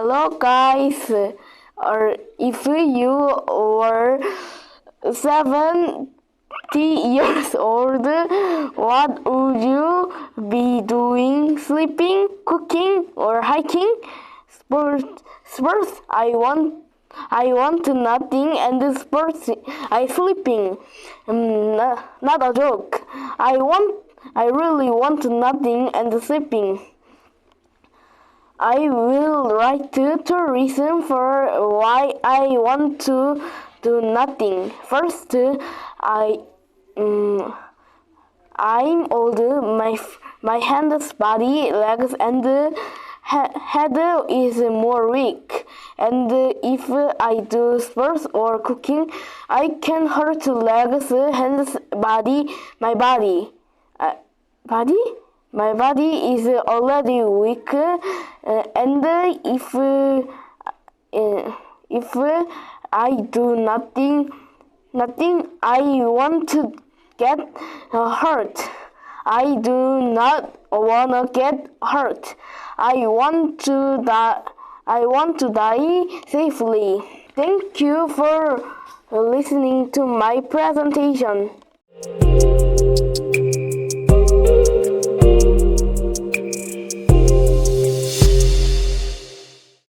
Hello guys, if you were 70 years old, what would you be doing? Sleeping, cooking, or hiking? Sports, I want nothing, and sports, I sleeping. Not a joke. I really want nothing and sleeping. I will write 2 reasons for why I want to do nothing. First, I'm old. My hands, body, legs, and head is more weak. And if I do sports or cooking, I can hurt legs, hands, body, my body. My body is already weak, and if I do nothing, I want to get hurt. I do not wanna get hurt. I want to die safely. Thank you for listening to my presentation.